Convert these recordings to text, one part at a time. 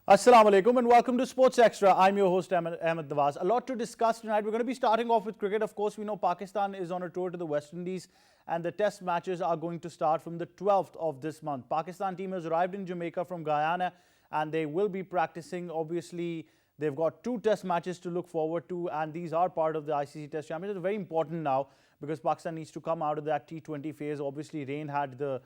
Assalamu alaikum and welcome to Sports Extra. I'm your host Ahmad Nawaz. A lot to discuss tonight. We're going to be starting off with cricket. Of course, we know Pakistan is on a tour to the West Indies and the test matches are going to start from the 12th of this month. Pakistan team has arrived in Jamaica from Guyana and they will be practicing. Obviously, they've got two test matches to look forward to and these are part of the ICC Test Championship. It's very important now because Pakistan needs to come out of that T20 phase. Obviously, rain had the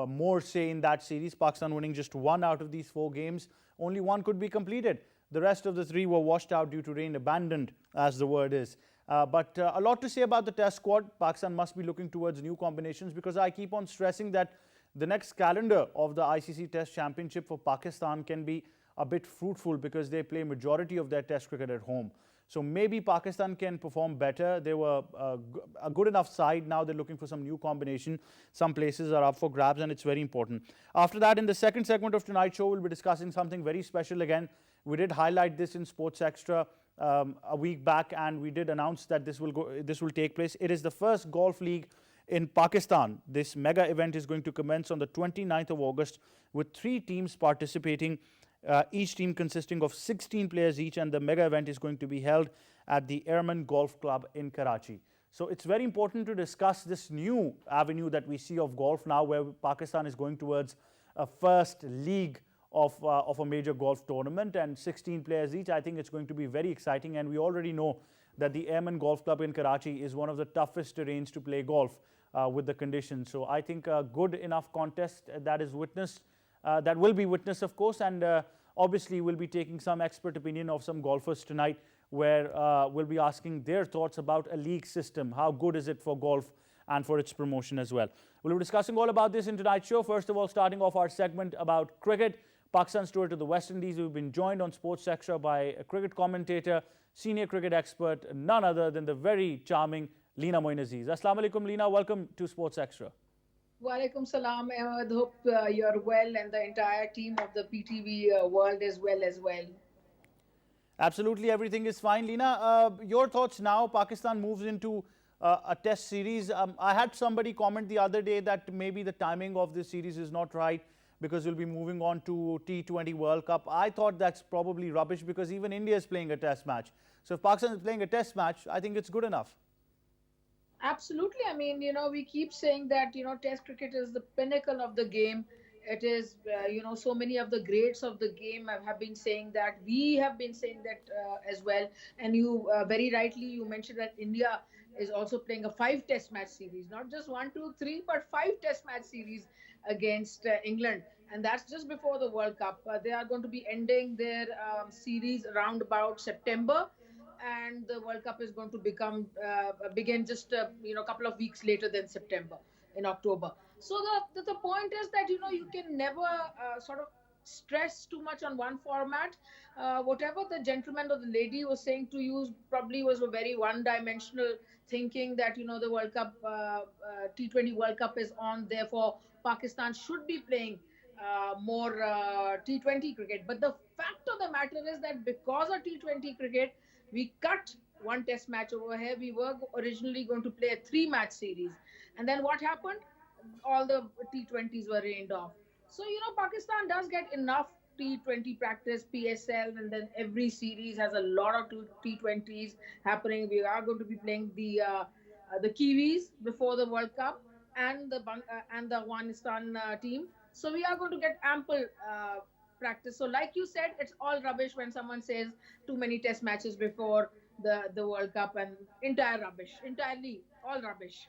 more say in that series. Pakistan winning just one out of these four games. Only one could be completed. The rest of the three were washed out due to rain, abandoned, as the word is. But a lot to say about the test squad. Pakistan must be looking towards new combinations because I keep on stressing that the next calendar of the ICC Test Championship for Pakistan can be a bit fruitful because they play majority of their test cricket at home. So maybe Pakistan can perform better. They were a good enough side. Now they're looking for some new combination. Some places are up for grabs and it's very important. After that, in the second segment of tonight's show, we'll be discussing something very special again. We did highlight this in Sports Extra a week back and we did announce that this will take place. It is the first golf league in Pakistan. This mega event is going to commence on the 29th of August with 3 teams participating. Each team consisting of 16 players each, and the mega event is going to be held at the Airmen Golf Club in Karachi. So it's very important to discuss this new avenue that we see of golf now, where Pakistan is going towards a first league of a major golf tournament and 16 players each. I think it's going to be very exciting, and we already know that the Airmen Golf Club in Karachi is one of the toughest terrains to play golf with the conditions. So I think a good enough contest that is witnessed. That will be witnessed, of course, and obviously we'll be taking some expert opinion of some golfers tonight where we'll be asking their thoughts about a league system. How good is it for golf and for its promotion as well? We'll be discussing all about this in tonight's show. First of all, starting off our segment about cricket, Pakistan's tour to the West Indies. We've been joined on Sports Extra by a cricket commentator, senior cricket expert, none other than the very charming Leena Aziz. Assalamu alaikum, Leena. Welcome to Sports Extra. Walaikum salam, Ahmad. Hope you're well and the entire team of the PTV world is well as well. Absolutely, everything is fine. Leena, your thoughts now. Pakistan moves into a test series. I had somebody comment the other day that maybe the timing of this series is not right because we'll be moving on to T20 World Cup. I thought that's probably rubbish because even India is playing a test match. So if Pakistan is playing a test match, I think it's good enough. Absolutely. I mean, we keep saying that, Test cricket is the pinnacle of the game. It is, so many of the greats of the game have been saying that. We have been saying that as well. And you very rightly, you mentioned that India is also playing a 5 test match series, not just 1, 2, 3, but 5 test match series against England. And that's just before the World Cup. They are going to be ending their series around about September, and the World Cup is going to begin just a couple of weeks later than September, in October. So the point is that you can never sort of stress too much on one format. Whatever the gentleman or the lady was saying to you probably was a very one-dimensional thinking that the World Cup, T20 World Cup is on, therefore Pakistan should be playing more T20 cricket. But the fact of the matter is that because of T20 cricket, we cut 1 test match over here. We were originally going to play a 3 match series. And then what happened? All the T20s were rained off. So, Pakistan does get enough T20 practice, PSL, and then every series has a lot of T20s happening. We are going to be playing the Kiwis before the World Cup and the Afghanistan team. So we are going to get ample practice. So like you said, it's all rubbish when someone says too many test matches before the World Cup, and entire rubbish, entirely all rubbish.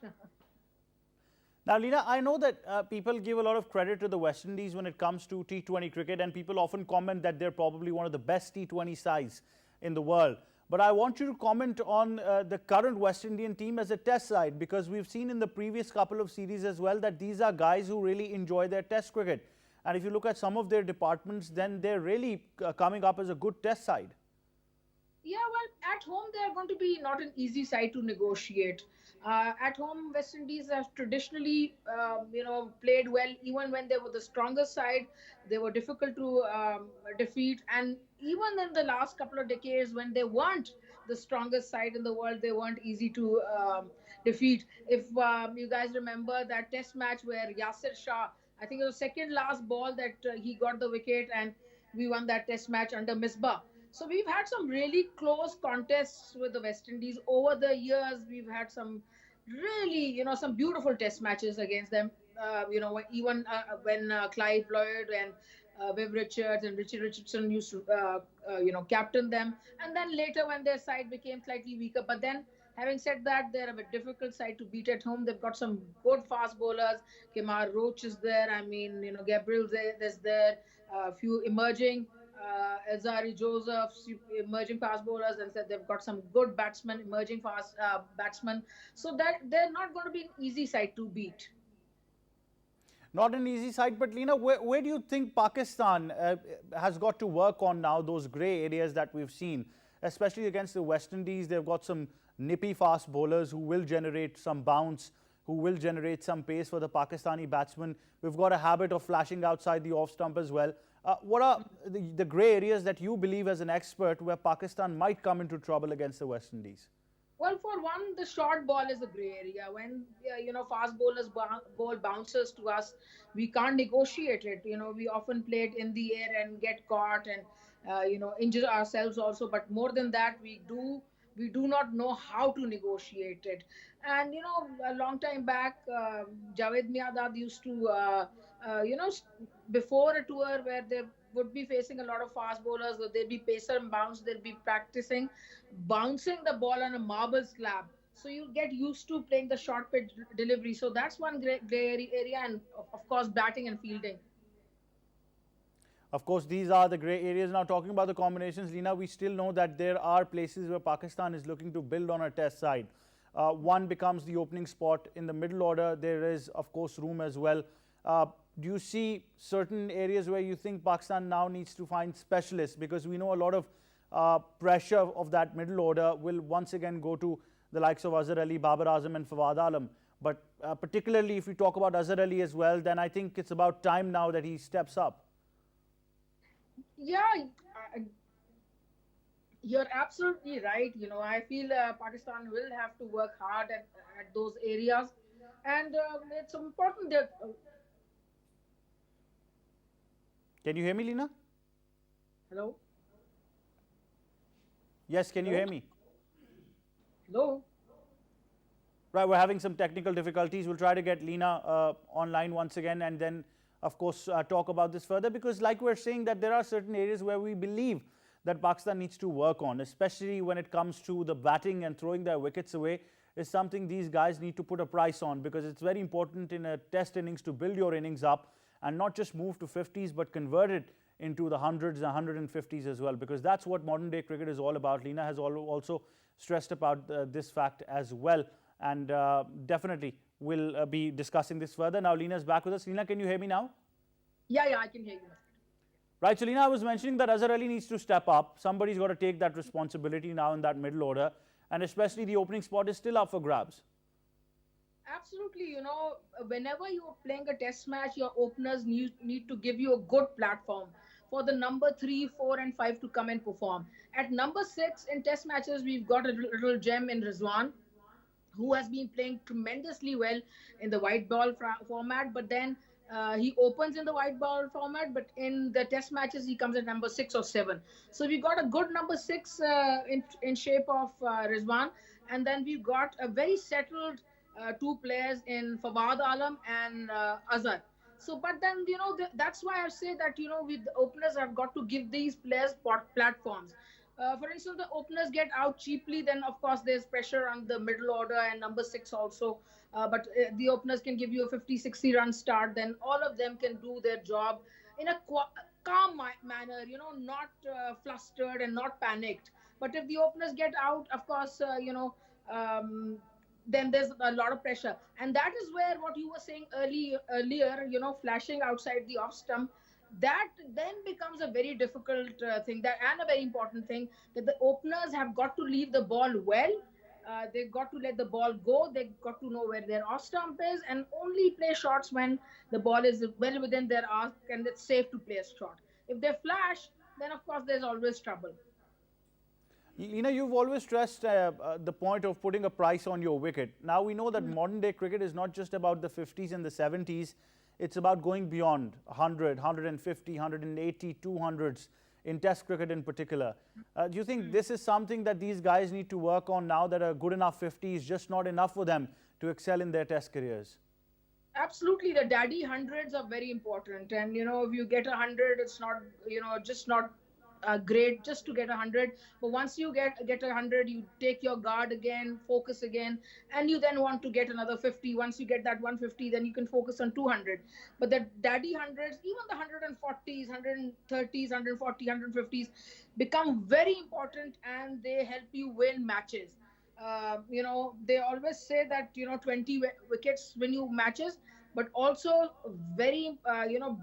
Now, Leena, I know that people give a lot of credit to the West Indies when it comes to T20 cricket, and people often comment that they're probably one of the best T20 sides in the world. But I want you to comment on the current West Indian team as a test side, because we've seen in the previous couple of series as well that these are guys who really enjoy their test cricket. And if you look at some of their departments, then they're really coming up as a good test side. Yeah, well, at home they are going to be not an easy side to negotiate. At home, West Indies have traditionally, played well. Even when they were the strongest side, they were difficult to defeat. And even in the last couple of decades, when they weren't the strongest side in the world, they weren't easy to defeat. If you guys remember that Test match where Yasir Shah, I think it was second last ball that he got the wicket, and we won that test match under Misbah. So we've had some really close contests with the West Indies over the years. We've had some really, some beautiful test matches against them. Even when Clive Lloyd and Viv Richards and Richie Richardson used to, captain them. And then later when their side became slightly weaker. But then, having said that, they're a difficult side to beat at home. They've got some good fast bowlers. Kemar Roach is there. I mean, Gabriel there's there. A few emerging. Azari Joseph, emerging fast bowlers, and said they've got some good batsmen, emerging fast batsmen. So that they're not going to be an easy side to beat. Not an easy side, but Leena, where do you think Pakistan has got to work on now, those grey areas that we've seen, especially against the West Indies? They've got some nippy fast bowlers who will generate some bounce, who will generate some pace for the Pakistani batsmen. We've got a habit of flashing outside the off stump as well. What are the grey areas that you believe as an expert where Pakistan might come into trouble against the West Indies? Well, for one, the short ball is a grey area. When fast bowlers bowl bounces to us, we can't negotiate it. We often play it in the air and get caught and injure ourselves also. But more than that, we do not know how to negotiate it. And a long time back, Javed Miadad used to before a tour where they would be facing a lot of fast bowlers, or they'll be pacer and bounce, they'll be practicing bouncing the ball on a marble slab. So you get used to playing the short pitch delivery. So that's one gray area, and of course, batting and fielding. Of course, these are the grey areas. Now, talking about the combinations, Leena, we still know that there are places where Pakistan is looking to build on a test side. One becomes the opening spot in the middle order. There is, of course, room as well. Do you see certain areas where you think Pakistan now needs to find specialists? Because we know a lot of pressure of that middle order will once again go to the likes of Azhar Ali, Babar Azam and Fawad Alam. But particularly if we talk about Azhar Ali as well, then I think it's about time now that he steps up. Yeah, you're absolutely right. I feel Pakistan will have to work hard at those areas. And it's important that. Can you hear me, Leena? Hello? Yes, can you hear me? Hello? Right, we're having some technical difficulties. We'll try to get Leena online once again and then, of course, talk about this further, because like we're saying that there are certain areas where we believe that Pakistan needs to work on, especially when it comes to the batting and throwing their wickets away, is something these guys need to put a price on, because it's very important in a test innings to build your innings up and not just move to 50s but convert it into the hundreds and 150s as well, because that's what modern day cricket is all about. Leena has also stressed about this fact as well, and definitely we'll be discussing this further. Now Leena's back with us. Leena, can you hear me now? Yeah, I can hear you. Right, so Leena, I was mentioning that Azhar Ali needs to step up. Somebody's got to take that responsibility now in that middle order, and especially the opening spot is still up for grabs. Absolutely. Whenever you're playing a test match, your openers need to give you a good platform for the number 3, 4, and 5 to come and perform. At number 6 in test matches, we've got a little gem in Rizwan, who has been playing tremendously well in the white ball format, but then he opens in the white ball format, but in the test matches, he comes at number 6 or 7. So we got a good number 6 in shape of Rizwan, and then we've got a very settled two players in Fawad Alam and Azhar. So, but then, that's why I say that, with the openers have got to give these players platforms. For instance, the openers get out cheaply, then of course there's pressure on the middle order and number 6 also. But the openers can give you a 50, 60 run start, then all of them can do their job in a calm manner, not flustered and not panicked. But if the openers get out, of course, then there's a lot of pressure. And that is where what you were saying earlier, flashing outside the off stump, that then becomes a very difficult thing, and a very important thing, that the openers have got to leave the ball well. They've got to let the ball go. They've got to know where their off stump is, and only play shots when the ball is well within their arc and it's safe to play a shot. If they flash, then of course there's always trouble. Leena, you've always stressed the point of putting a price on your wicket. Now we know that modern day cricket is not just about the 50s and the 70s. It's about going beyond 100, 150, 180, 200s in Test cricket in particular. Do you think this is something that these guys need to work on now, that a good enough 50 is just not enough for them to excel in their Test careers? Absolutely, the daddy hundreds are very important, and if you get 100, it's not just not great just to get 100. But once you get 100, you take your guard again, focus again, and you then want to get another 50. Once you get that 150, then you can focus on 200. But the daddy hundreds, even the 140s, 130s, 140, 150s, become very important, and they help you win matches. They always say that 20 wickets win you matches, but also very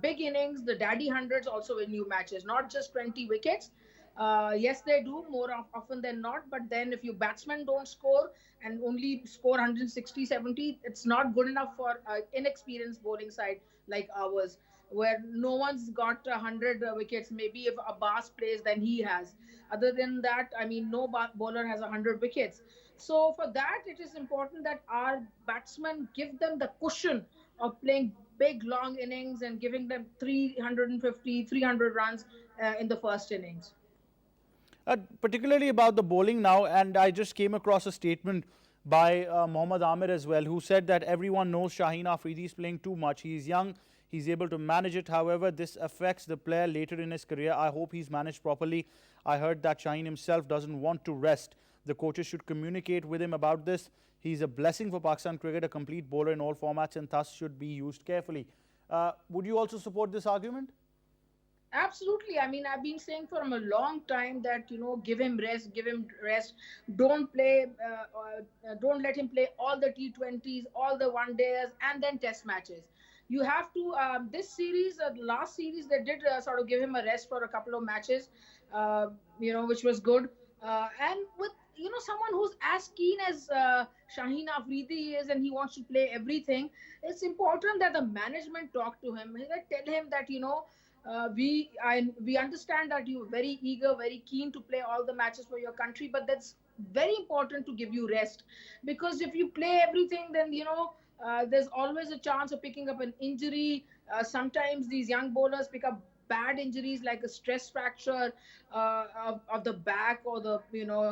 big innings. The daddy hundreds also win you matches, not just 20 wickets. Yes, they do more often than not. But then if your batsmen don't score and only score 160, 70, it's not good enough for inexperienced bowling side like ours, where no one's got 100 wickets. Maybe if Abbas plays, then he has. Other than that, I mean, no bowler has 100 wickets. So for that, it is important that our batsmen give them the cushion of playing big long innings and giving them 350, 300 runs in the first innings. Particularly about the bowling now, and I just came across a statement by Mohammad Amir as well, who said that everyone knows Shaheen Afridi is playing too much. He's young, he's able to manage it. However, this affects the player later in his career. I hope he's managed properly. I heard that Shaheen himself doesn't want to rest. The coaches should communicate with him about this. He's a blessing for Pakistan cricket, a complete bowler in all formats, and thus should be used carefully. Would you also support this argument? Absolutely. I mean, I've been saying for a long time that give him rest, give him rest. Don't play, don't let him play all the T20s, all the one days, and then Test matches. You have to. This series, last series, they did sort of give him a rest for a couple of matches, which was good. And with someone who's as keen as Shaheen Afridi is, and he wants to play everything, it's important that the management talk to him. Tell him that we understand that you're very eager, very keen to play all the matches for your country, but that's very important to give you rest, because if you play everything, then there's always a chance of picking up an injury. Sometimes these young bowlers pick up bad injuries like a stress fracture of the back, or the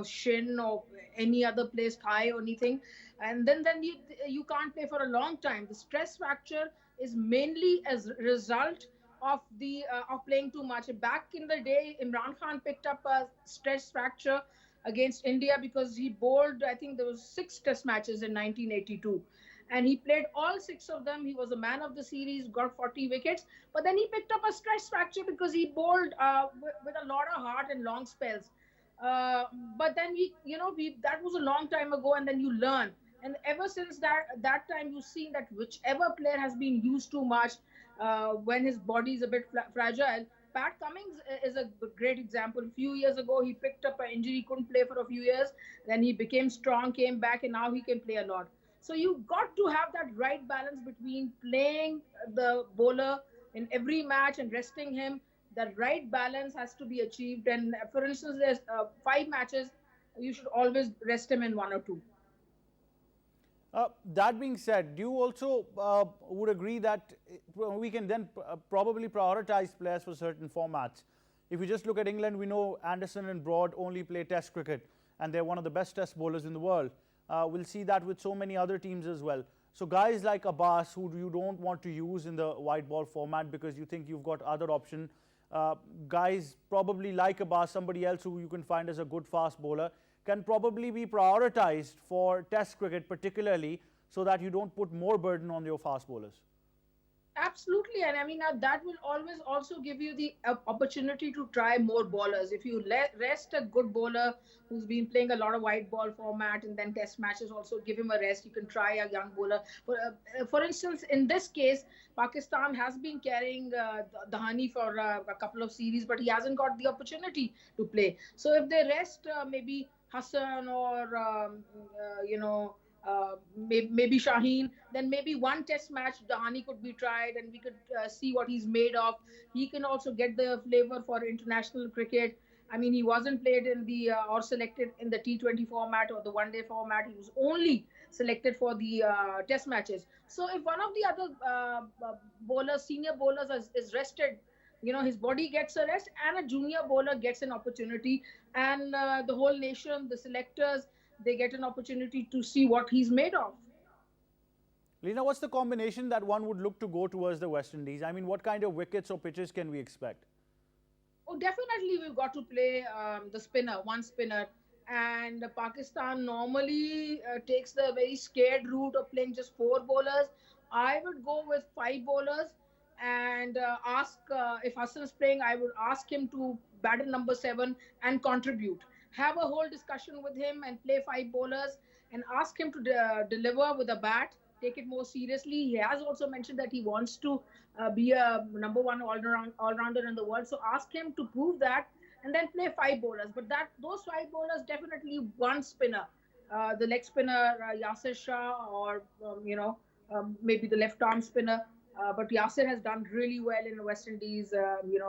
shin, or any other place, thigh or anything, and then you can't play for a long time. The stress fracture is mainly as a result of the of playing too much. Back in the day, Imran Khan picked up a stress fracture against India because he bowled, I think there was 6 Test matches in 1982, and he played all 6 of them. He was a man of the series, got 40 wickets, but then he picked up a stress fracture because he bowled with a lot of heart and long spells. Uh, but then that was a long time ago, and then you learn. And ever since that time, you've seen that whichever player has been used too much, when his body is a bit fragile. Pat Cummins is a great example. A few years ago, he picked up an injury, couldn't play for a few years. Then he became strong, came back, and now he can play a lot. So you've got to have that right balance between playing the bowler in every match and resting him. The right balance has to be achieved. And for instance, there's 5 matches, you should always rest him in 1 or 2. That being said, do you also would agree that we can then probably prioritize players for certain formats? If you just look at England, we know Anderson and Broad only play Test cricket, and they're one of the best Test bowlers in the world. We'll see that with so many other teams as well. So guys like Abbas, who you don't want to use in the white ball format because you think you've got other option, guys probably like Abbas, somebody else who you can find as a good fast bowler, can probably be prioritized for Test cricket particularly, so that you don't put more burden on your fast bowlers. Absolutely, and I mean that will always also give you the opportunity to try more bowlers. If you rest a good bowler who's been playing a lot of white ball format, and then Test matches, also give him a rest. You can try a young bowler. For instance, in this case, Pakistan has been carrying Dhani for a couple of series, but he hasn't got the opportunity to play. So if they rest maybe Hassan, or maybe Shaheen, then maybe one Test match Dhani could be tried, and we could see what he's made of. He can also get the flavor for international cricket. I mean, he wasn't played in the or selected in the T20 format or the one-day format. He was only selected for the test matches. So if one of the other bowlers, senior bowlers, is rested, his body gets a rest, and a junior bowler gets an opportunity, and the whole nation, the selectors, they get an opportunity to see what he's made of. Leena, what's the combination that one would look to go towards the West Indies? I mean, what kind of wickets or pitches can we expect? Oh, definitely we've got to play the spinner, one spinner. And Pakistan normally takes the very scared route of playing just four bowlers. I would go with five bowlers and ask if Hassan's playing, I would ask him to bat at number seven and contribute. Have a whole discussion with him and play five bowlers and ask him to deliver with a bat. Take it more seriously. He has also mentioned that he wants to be a number one all-rounder in the world. So ask him to prove that, and then play five bowlers. But that those five bowlers definitely one spinner, the leg spinner Yasir Shah, or maybe the left arm spinner. But Yasir has done really well in the West Indies.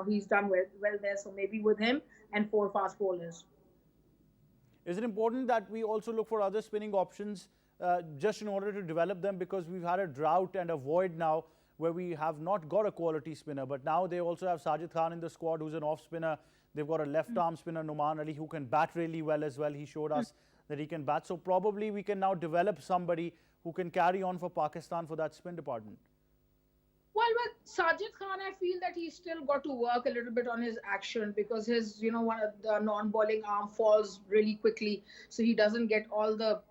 He's done well there. So maybe with him and four fast bowlers. Is it important that we also look for other spinning options just in order to develop them? Because we've had a drought and a void now where we have not got a quality spinner. But now they also have Sajid Khan in the squad, who's an off spinner. They've got a left arm spinner, Numan Ali, who can bat really well as well. He showed us that he can bat. So probably we can now develop somebody who can carry on for Pakistan for that spin department. Well, with Sajid Khan, I feel that he's still got to work a little bit on his action, because his, one of the non-bowling arm falls really quickly. So he doesn't get all the,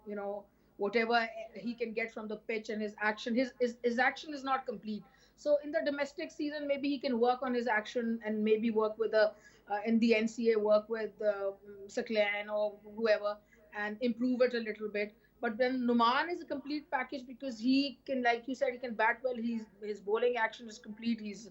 whatever he can get from the pitch, and his action, his action is not complete. So in the domestic season, maybe he can work on his action and maybe work with in the NCA, work with Saklan or whoever, and improve it a little bit. But then Numan is a complete package, because he can, like you said, he can bat well. His bowling action is complete. He's,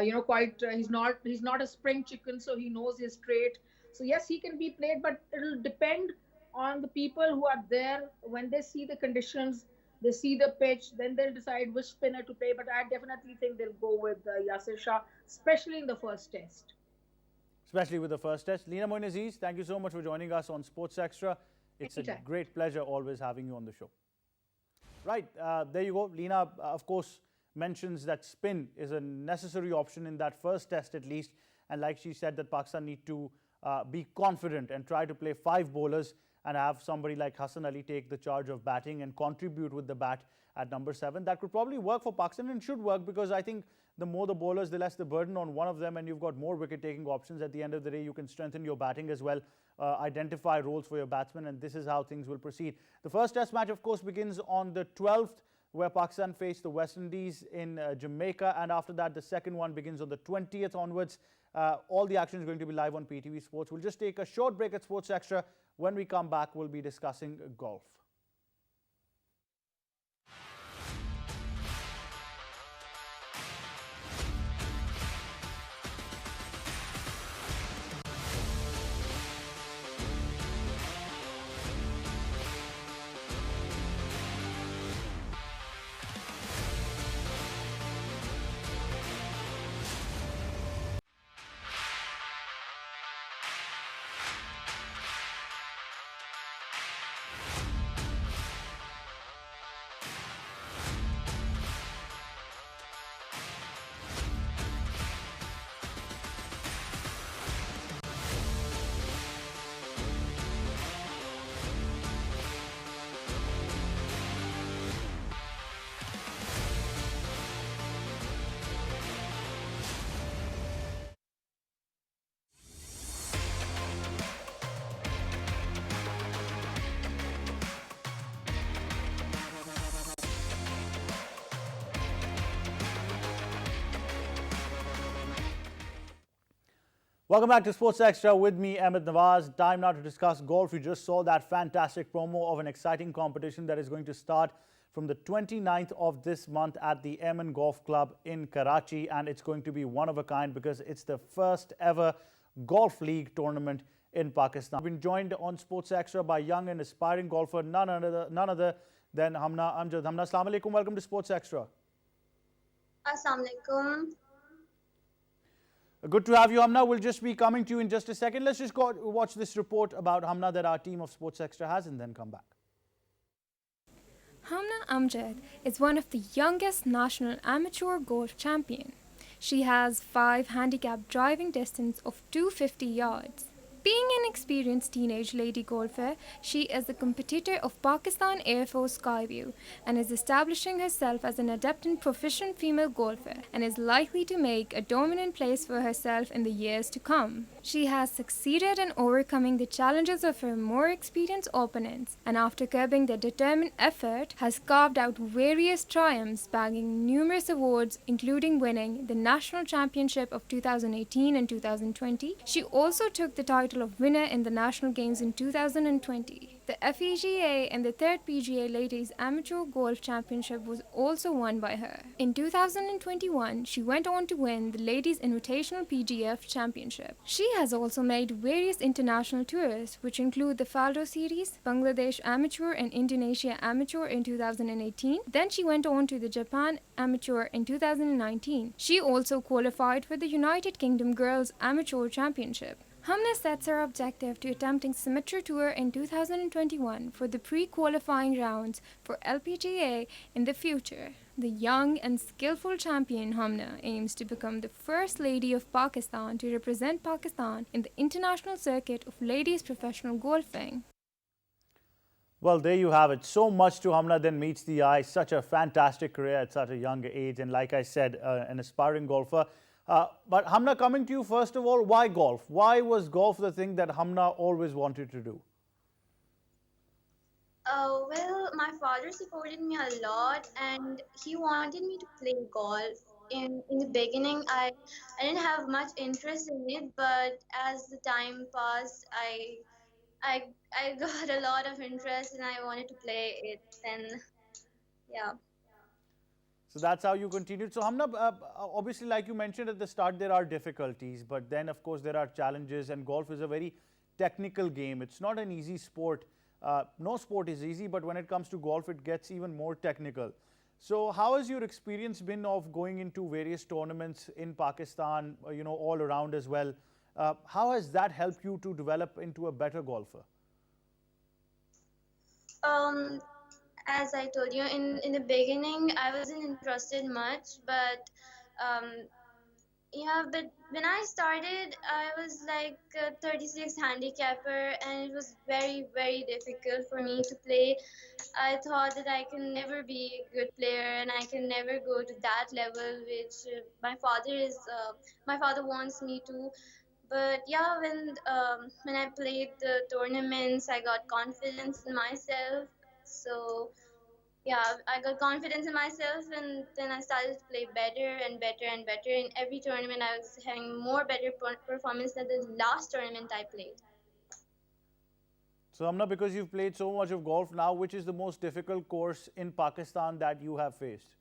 he's not a spring chicken, so he knows his straight. So yes, he can be played, but it'll depend on the people who are there. When they see the conditions, they see the pitch, then they'll decide which spinner to play. But I definitely think they'll go with Yasir Shah, especially in the first test. Especially with the first test. Leena Moin Aziz, thank you so much for joining us on Sports Extra. It's a great pleasure always having you on the show. Right, there you go. Leena, of course, mentions that spin is a necessary option in that first test at least. And like she said, that Pakistan need to be confident and try to play five bowlers and have somebody like Hassan Ali take the charge of batting and contribute with the bat at number seven. That could probably work for Pakistan, and should work, because I think the more the bowlers, the less the burden on one of them, and you've got more wicket-taking options. At the end of the day, you can strengthen your batting as well, identify roles for your batsmen, and this is how things will proceed. The first test match, of course, begins on the 12th, where Pakistan face the West Indies in Jamaica, and after that, the second one begins on the 20th onwards. All the action is going to be live on PTV Sports. We'll just take a short break at Sports Extra. When we come back, we'll be discussing golf. Welcome back to Sports Extra with me, Ahmad Nawaz. Time now to discuss golf. You just saw that fantastic promo of an exciting competition that is going to start from the 29th of this month at the Airmen Golf Club in Karachi, and it's going to be one of a kind because it's the first ever golf league tournament in Pakistan. We've been joined on Sports Extra by young and aspiring golfer, none other than Hamnaa Amjad. Hamnaa, assalamu alaikum. Welcome to Sports Extra. Assalamu alaikum. Good to have you, Hamna. We'll just be coming to you in just a second. Let's just go watch this report about Hamna that our team of Sports Extra has and then come back. Hamnaa Amjad is one of the youngest national amateur golf champion. She has 5 handicap driving distance of 250 yards. Being an experienced teenage lady golfer, she is a competitor of Pakistan Air Force Skyview and is establishing herself as an adept and proficient female golfer and is likely to make a dominant place for herself in the years to come. She has succeeded in overcoming the challenges of her more experienced opponents and after curbing their determined effort has carved out various triumphs, bagging numerous awards including winning the National Championship of 2018 and 2020. She also took the title of winner in the National Games in 2020. The FEGA and the 3rd PGA Ladies Amateur Golf Championship was also won by her. In 2021, she went on to win the Ladies Invitational PGF Championship. She has also made various international tours, which include the Faldo Series, Bangladesh Amateur and Indonesia Amateur in 2018. Then she went on to the Japan Amateur in 2019. She also qualified for the United Kingdom Girls Amateur Championship. Hamnaa sets her objective to attempting Symmetry Tour in 2021 for the pre-qualifying rounds for LPGA in the future. The young and skillful champion Hamnaa aims to become the first lady of Pakistan to represent Pakistan in the international circuit of ladies professional golfing. Well, there you have it. So much to Hamna than meets the eye. Such a fantastic career at such a young age. And like I said, an aspiring golfer. But Hamna, coming to you first of all, why golf? Why was golf the thing that Hamna always wanted to do? Well, my father supported me a lot, and he wanted me to play golf. In the beginning, I didn't have much interest in it, but as the time passed, I I got a lot of interest, and I wanted to play it. And yeah. So that's how you continued. So Hamna, obviously, like you mentioned at the start, there are difficulties, but then of course there are challenges, and golf is a very technical game. It's not an easy sport. No sport is easy, but when it comes to golf, it gets even more technical. So how has your experience been of going into various tournaments in Pakistan, all around as well? How has that helped you to develop into a better golfer? Um, as I told you in the beginning, I wasn't interested much, but um, yeah, but when I started, I was like a 36 handicapper, and it was very, very difficult for me to play. I thought that I can never be a good player, and I can never go to that level, which my father wants me to. But yeah, when I played the tournaments, I got confidence in myself. So yeah, I got confidence in myself, and then I started to play better and better and better. In every tournament, I was having more better performance than the last tournament I played. So Hamna, because you've played so much of golf now, which is the most difficult course in Pakistan that you have faced?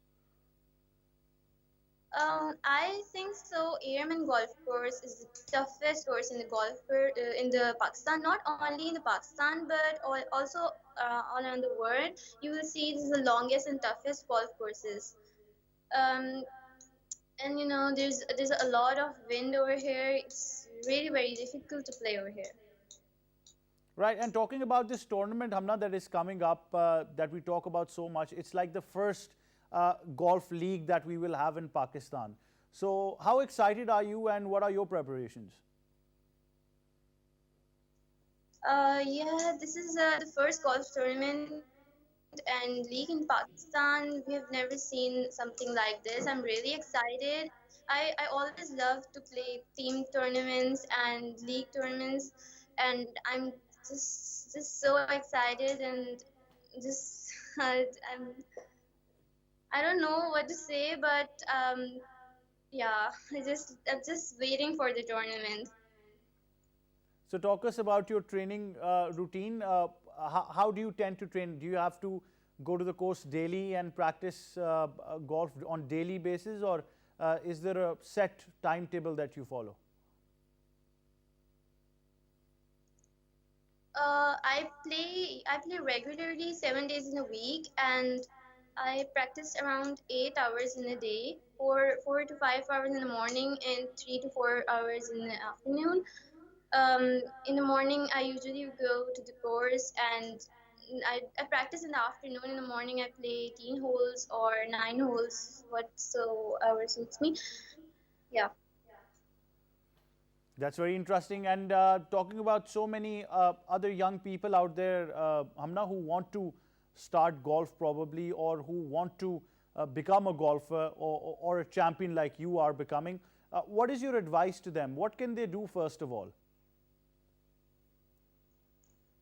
I think so. Airmen Golf Course is the toughest course in the in the Pakistan. Not only in the Pakistan, but also all around the world. You will see this is the longest and toughest golf courses. Um, and there's a lot of wind over here. It's really very difficult to play over here. Right, and talking about this tournament, Hamna, that is coming up, that we talk about so much, it's like the first golf league that we will have in Pakistan. So how excited are you and what are your preparations? Yeah, this is the first golf tournament and league in Pakistan. We have never seen something like this. I'm really excited. I always love to play team tournaments and league tournaments, and I'm just so excited and just I don't know what to say, but yeah, I'm just waiting for the tournament. So talk us about your training routine. How do you tend to train? Do you have to go to the course daily and practice golf on daily basis, or is there a set timetable that you follow? I play regularly 7 days in a week, and I practice around 8 hours in a day, 4 to 5 hours in the morning and 3 to 4 hours in the afternoon. In the morning, I usually go to the course and I practice in the afternoon. In the morning, I play 18 holes or 9 holes, whatsoever suits me. Yeah. That's very interesting. And talking about so many other young people out there, Hamna, who want to start golf probably, or who want to become a golfer, or a champion like you are becoming, what is your advice to them? What can they do first of all?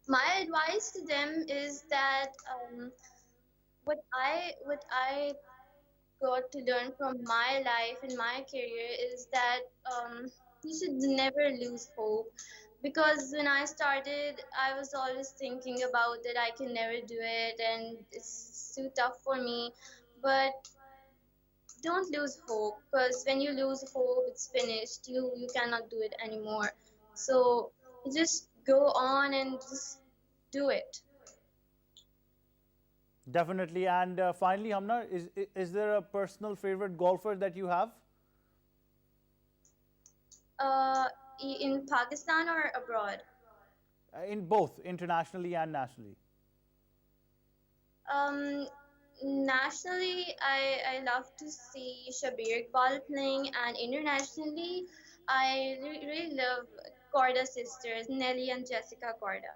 My advice to them is that what I got to learn from my life and my career is that you should never lose hope. Because when I started, I was always thinking about that I can never do it and it's too tough for me. But don't lose hope, because when you lose hope, it's finished. You cannot do it anymore. So just go on and just do it. Definitely. And finally, Hamna, is there a personal favorite golfer that you have? Uh, in Pakistan or abroad? In both, internationally and nationally. Um, Nationally, I love to see Shabir Iqbal playing, and internationally, I really love Corda sisters, Nelly and Jessica Corda.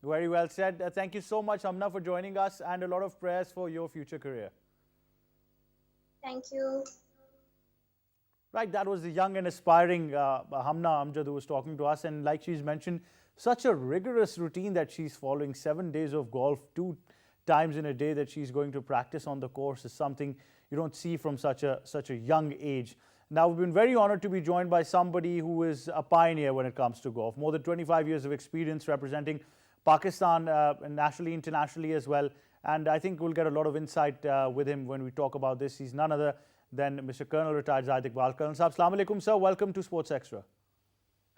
Very well said. Thank you so much, Hamna, for joining us, and a lot of prayers for your future career. Thank you. Right, that was the young and aspiring Hamnaa Amjad who was talking to us. And like she's mentioned, such a rigorous routine that she's following. 7 days of golf, 2 times in a day that she's going to practice on the course is something you don't see from such a young age. Now, we've been very honored to be joined by somebody who is a pioneer when it comes to golf. More than 25 years of experience representing Pakistan nationally, internationally as well. And I think we'll get a lot of insight with him when we talk about this. He's none other than Mr. Colonel retired Zahid Iqbal. Colonel Saab, Assalamu alaikum, sir. Welcome to Sports Extra.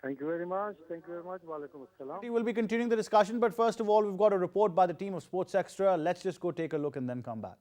Thank you very much. Thank you very much. Walaikum assalam. We will be continuing the discussion, but first of all, we've got a report by the team of Sports Extra. Let's just go take a look and then come back.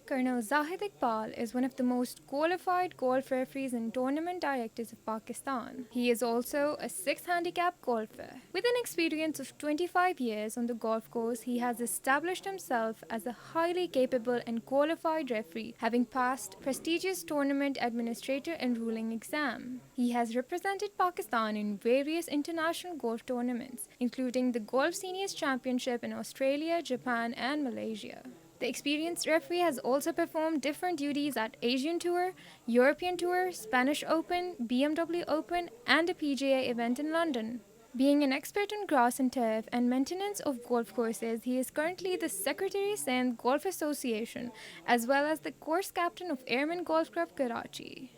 Colonel Zahid Iqbal is one of the most qualified golf referees and tournament directors of Pakistan. He is also a 6th handicap golfer. With an experience of 25 years on the golf course, he has established himself as a highly capable and qualified referee, having passed prestigious tournament administrator and ruling exam. He has represented Pakistan in various international golf tournaments, including the Golf Seniors Championship in Australia, Japan, and Malaysia. The experienced referee has also performed different duties at Asian Tour, European Tour, Spanish Open, BMW Open, and a PGA event in London. Being an expert on grass and turf and maintenance of golf courses, he is currently the Secretary Sindh Golf Association, as well as the course captain of Airmen Golf Club, Karachi.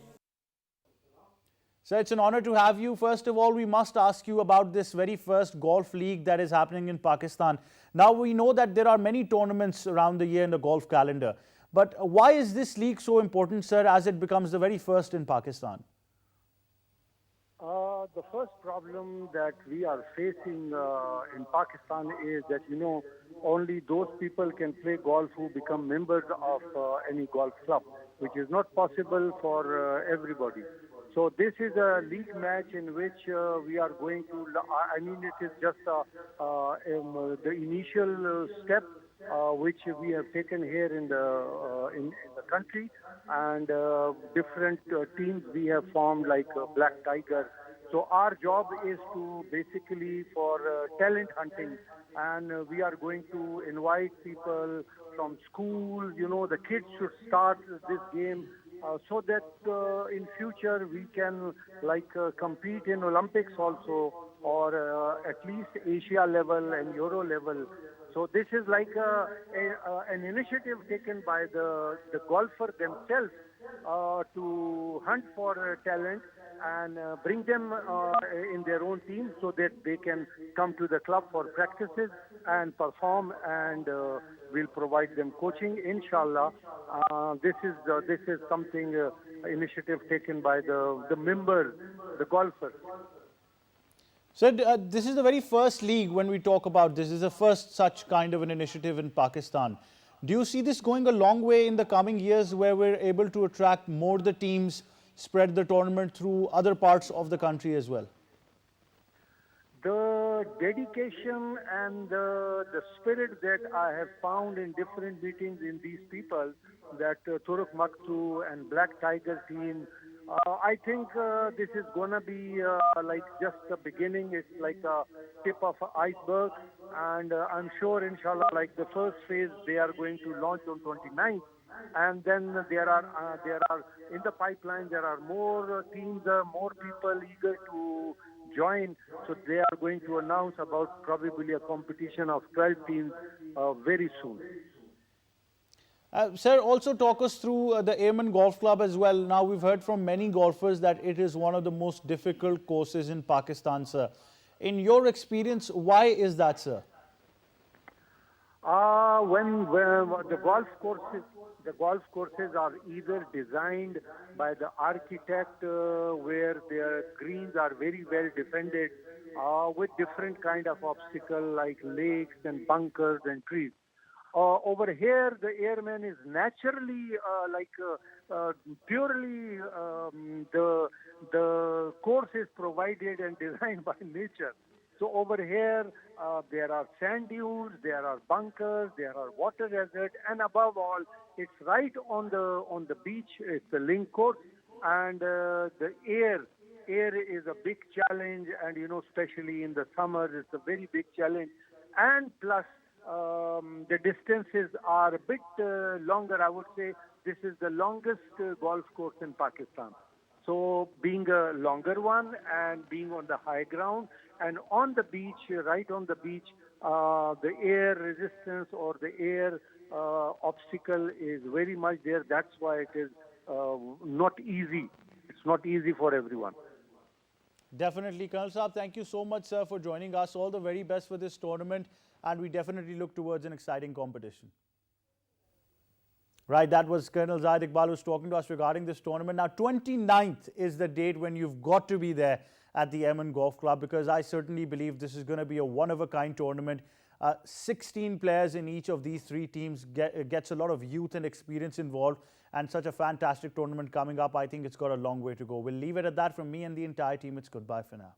So it's an honor to have you. First of all, we must ask you about this very first golf league that is happening in Pakistan. Now, we know that there are many tournaments around the year in the golf calendar. But why is this league so important, sir, as it becomes the very first in Pakistan? The first problem that we are facing in Pakistan is that, only those people can play golf who become members of any golf club, which is not possible for everybody. So this is a league match in which we are going to, it is just the initial step which we have taken here in the country, and different teams we have formed like Black Tiger. So our job is to basically for talent hunting, and we are going to invite people from schools. The kids should start this game so that in future we can compete in Olympics also, or at least Asia level and Euro level. So this is like an initiative taken by the golfer themselves to hunt for talent and bring them in their own team so that they can come to the club for practices and perform, and we'll provide them coaching, inshallah. This is something initiative taken by the members, the golfers. So this is the very first league when we talk about this. This is the first such kind of an initiative in Pakistan. Do you see this going a long way in the coming years where we're able to attract more the teams, spread the tournament through other parts of the country as well? The dedication and the spirit that I have found in different meetings in these people, that Turuk Maktu and Black Tiger team, I think this is gonna be like just the beginning. It's like a tip of an iceberg, and I'm sure, inshallah, like the first phase they are going to launch on 29th, and then there are in the pipeline there are more teams, more people eager to join. So they are going to announce about probably a competition of 12 teams very soon. Sir, also talk us through the Airmen Golf Club as well. Now, we've heard from many golfers that it is one of the most difficult courses in Pakistan, sir. In your experience, why is that, sir? When the golf courses are either designed by the architect where their greens are very well defended with different kind of obstacle like lakes and bunkers and trees. Over here, the Airman is naturally purely the course is provided and designed by nature. So over here, there are sand dunes, there are bunkers, there are water hazards, and above all, it's right on the beach. It's a link course, and the air is a big challenge, and especially in the summer, it's a very big challenge, and plus. The distances are a bit longer. I would say this is the longest golf course in Pakistan. So being a longer one and being on the high ground and on the beach, right on the beach, the air resistance or the air obstacle is very much there. That's why it is not easy. It's not easy for everyone. Definitely. Colonel Saab, thank you so much, sir, for joining us. All the very best for this tournament, and we definitely look towards an exciting competition. Right, that was Colonel Zahid Iqbal who's talking to us regarding this tournament. Now, 29th is the date when you've got to be there at the Airmen Golf Club, because I certainly believe this is going to be a one-of-a-kind tournament. 16 players in each of these three teams gets a lot of youth and experience involved, and such a fantastic tournament coming up. I think it's got a long way to go. We'll leave it at that from me and the entire team. It's goodbye for now.